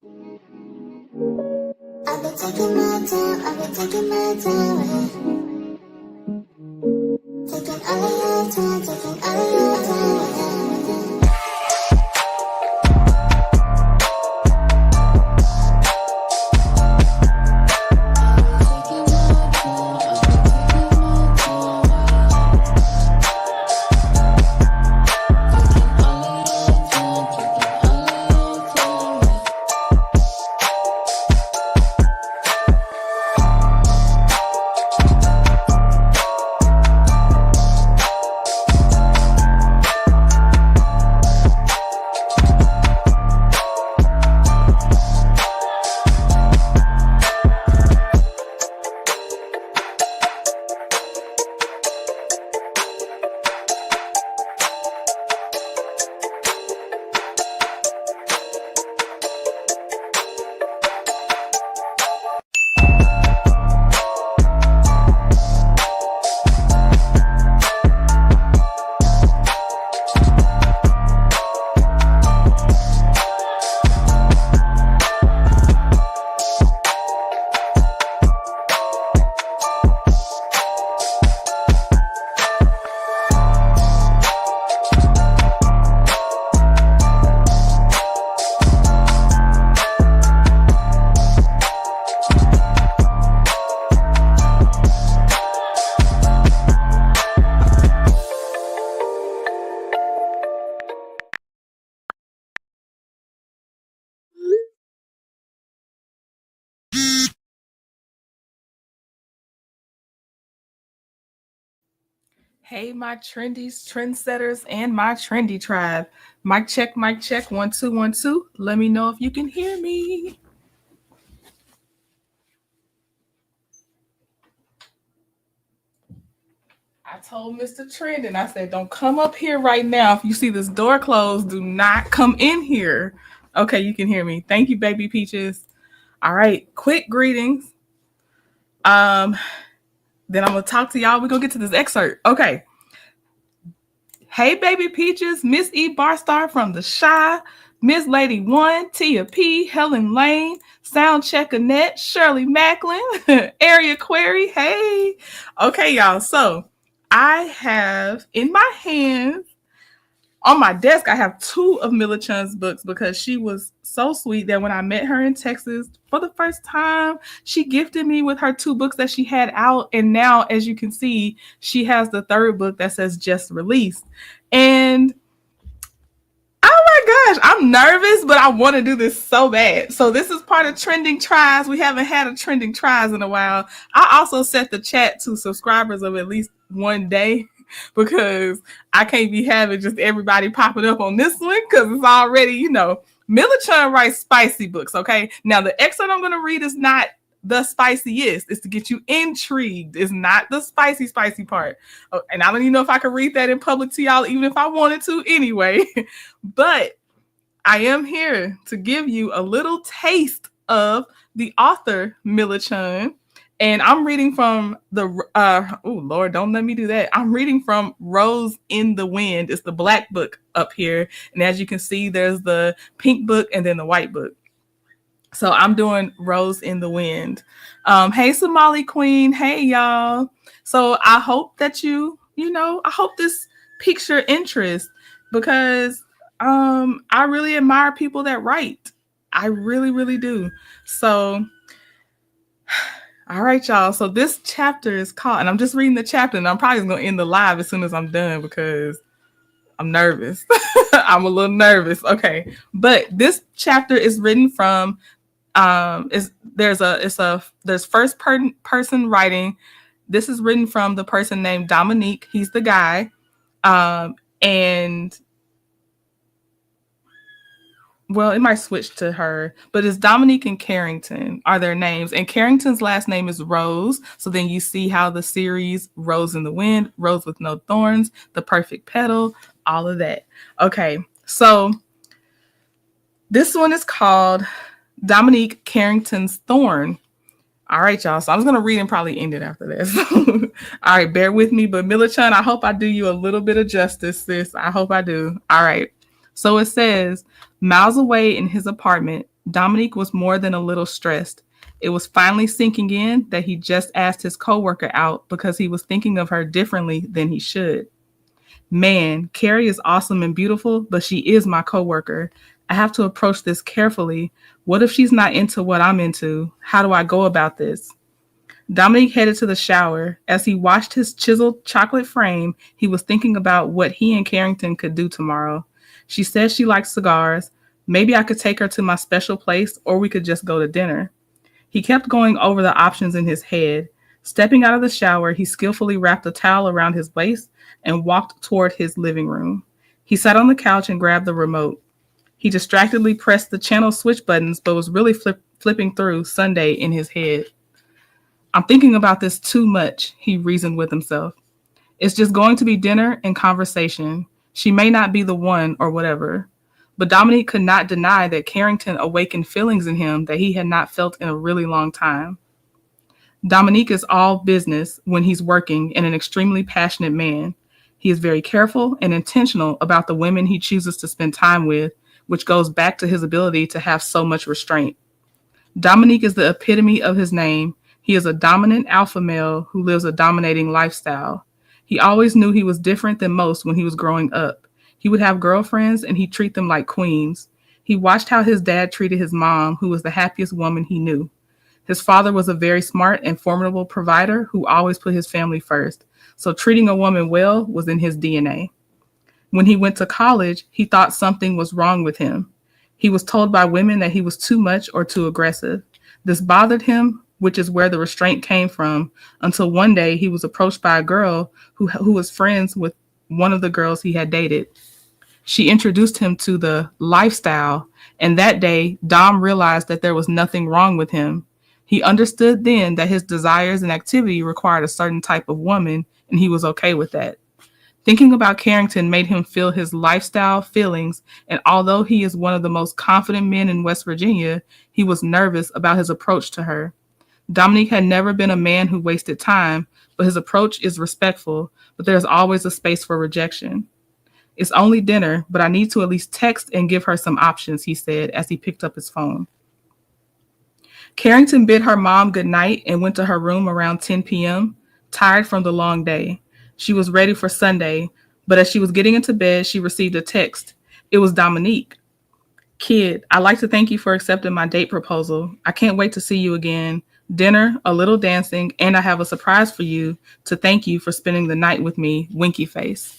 I've been taking my time, taking all of your time, taking all of your time. Hey, my trendies, trendsetters, and my trendy tribe. Mic check, 1 2 1 2. Let me know if you can hear me. I told Mr. Trend and I said, don't come up here right now. If you see this door closed, do not come in here. Okay, you can hear me. Thank you, baby peaches. All right, quick greetings. Then I'm gonna talk to y'all. We're gonna get to this excerpt. Okay. Hey, baby peaches, Miss E. Barstar from the Shy, Miss Lady One, Tia P, Helen Lane, Soundcheck Annette, Shirley Macklin, Area Query. Hey. Okay, y'all. So I have in my hands on my desk, I have 2 of Millichun's books because she was so sweet that when I met her in Texas for the first time, she gifted me with her 2 books that she had out. And now, as you can see, she has the 3rd book that says just released. And oh my gosh, I'm nervous, but I want to do this so bad. So this is part of Trending Tries. We haven't had a Trending Tries in a while. I also set the chat to subscribers of at least 1 day because I can't be having just everybody popping up on this one because it's already, Millichun writes spicy books, okay? Now, the excerpt I'm going to read is not the spiciest. It's to get you intrigued. It's not the spicy part. Oh, and I don't even know if I could read that in public to y'all, even if I wanted to anyway. But I am here to give you a little taste of the author, Millichun. And I'm reading from the, oh Lord, don't let me do that. I'm reading from Rose in the Wind. It's the black book up here. And as you can see, there's the pink book and then the white book. So I'm doing Rose in the Wind. Hey, Somali Queen. Hey, y'all. So I hope that I hope this piques your interest because I really admire people that write. I really, really do. So all right, y'all. So this chapter is called, and I'm just reading the chapter, and I'm probably going to end the live as soon as I'm done because I'm nervous. I'm a little nervous. Okay. But this chapter is written from, there's first person writing. This is written from the person named Dominique. He's the guy. And well, it might switch to her, but it's Dominique and Carrington are their names. And Carrington's last name is Rose. So then you see how the series Rose in the Wind, Rose with No Thorns, The Perfect Petal, all of that. Okay, so this one is called Dominique Carrington's Thorn. All right, y'all. So I'm just going to read and probably end it after this. All right, bear with me. But Millichun, I hope I do you a little bit of justice, sis. I hope I do. All right. So it says, miles away in his apartment, Dominique was more than a little stressed. It was finally sinking in that he just asked his coworker out because he was thinking of her differently than he should. Man, Carrie is awesome and beautiful, but she is my coworker. I have to approach this carefully. What if she's not into what I'm into? How do I go about this? Dominique headed to the shower. As he washed his chiseled chocolate frame, he was thinking about what he and Carrington could do tomorrow. She said she likes cigars. Maybe I could take her to my special place, or we could just go to dinner. He kept going over the options in his head. Stepping out of the shower, he skillfully wrapped a towel around his waist and walked toward his living room. He sat on the couch and grabbed the remote. He distractedly pressed the channel switch buttons, but was really flipping through Sunday in his head. I'm thinking about this too much, he reasoned with himself. It's just going to be dinner and conversation. She may not be the one or whatever. But Dominique could not deny that Carrington awakened feelings in him that he had not felt in a really long time. Dominique is all business when he's working and an extremely passionate man. He is very careful and intentional about the women he chooses to spend time with, which goes back to his ability to have so much restraint. Dominique is the epitome of his name. He is a dominant alpha male who lives a dominating lifestyle. He always knew he was different than most when he was growing up. He would have girlfriends and he'd treat them like queens. He watched how his dad treated his mom, who was the happiest woman he knew. His father was a very smart and formidable provider who always put his family first. So treating a woman well was in his DNA. When he went to college, he thought something was wrong with him. He was told by women that he was too much or too aggressive. This bothered him, which is where the restraint came from, until one day he was approached by a girl who was friends with one of the girls he had dated. She introduced him to the lifestyle, and that day, Dom realized that there was nothing wrong with him. He understood then that his desires and activity required a certain type of woman, and he was okay with that. Thinking about Carrington made him feel his lifestyle feelings, and although he is one of the most confident men in West Virginia, he was nervous about his approach to her. Dominique had never been a man who wasted time, but his approach is respectful, but there's always a space for rejection. It's only dinner, but I need to at least text and give her some options, he said as he picked up his phone. Carrington bid her mom good night and went to her room around 10 p.m., tired from the long day. She was ready for Sunday, but as she was getting into bed, she received a text. It was Dominique. Kid, I'd like to thank you for accepting my date proposal. I can't wait to see you again. Dinner, a little dancing, and I have a surprise for you to thank you for spending the night with me, winky face.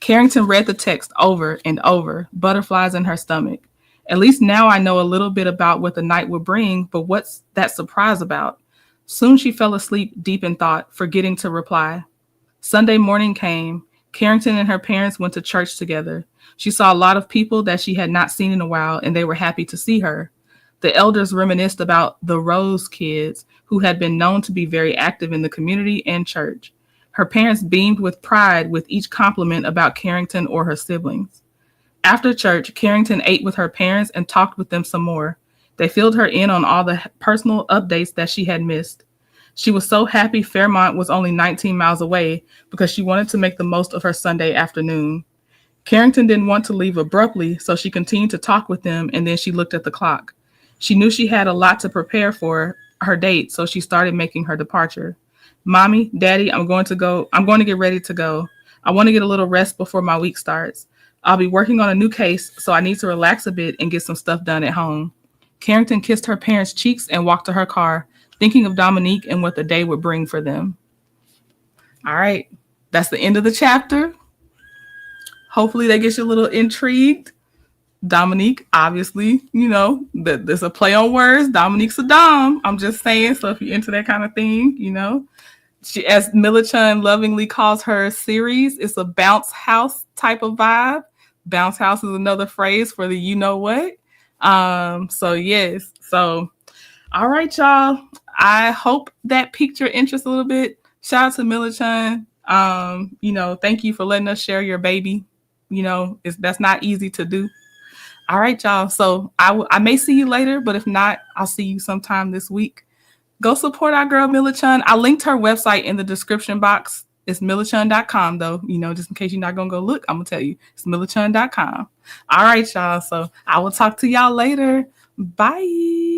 Carrington read the text over and over, butterflies in her stomach. At least now I know a little bit about what the night would bring, but what's that surprise about? Soon she fell asleep deep in thought, forgetting to reply. Sunday morning came. Carrington and her parents went to church together. She saw a lot of people that she had not seen in a while, and they were happy to see her. The elders reminisced about the Rose kids, who had been known to be very active in the community and church. Her parents beamed with pride with each compliment about Carrington or her siblings. After church, Carrington ate with her parents and talked with them some more. They filled her in on all the personal updates that she had missed. She was so happy Fairmont was only 19 miles away because she wanted to make the most of her Sunday afternoon. Carrington didn't want to leave abruptly, so she continued to talk with them, and then she looked at the clock. She knew she had a lot to prepare for her date, so she started making her departure. Mommy, Daddy, I'm going to get ready to go. I want to get a little rest before my week starts. I'll be working on a new case, so I need to relax a bit and get some stuff done at home. Carrington kissed her parents' cheeks and walked to her car, thinking of Dominique and what the day would bring for them. All right, that's the end of the chapter. Hopefully that gets you a little intrigued. Dominique, obviously, there's a play on words. Dominique's a dom. I'm just saying, so if you're into that kind of thing, She, as Millichun lovingly calls her series, it's a bounce house type of vibe. Bounce house is another phrase for the you know what. So yes. So all right, y'all. I hope that piqued your interest a little bit. Shout out to Millichun. Thank you for letting us share your baby. That's not easy to do. All right, y'all. So I may see you later, but if not, I'll see you sometime this week. Go support our girl Millichun. I linked her website in the description box. It's millichun.com, though. Just in case you're not going to go look, I'm going to tell you. It's millichun.com. All right, y'all. So I will talk to y'all later. Bye.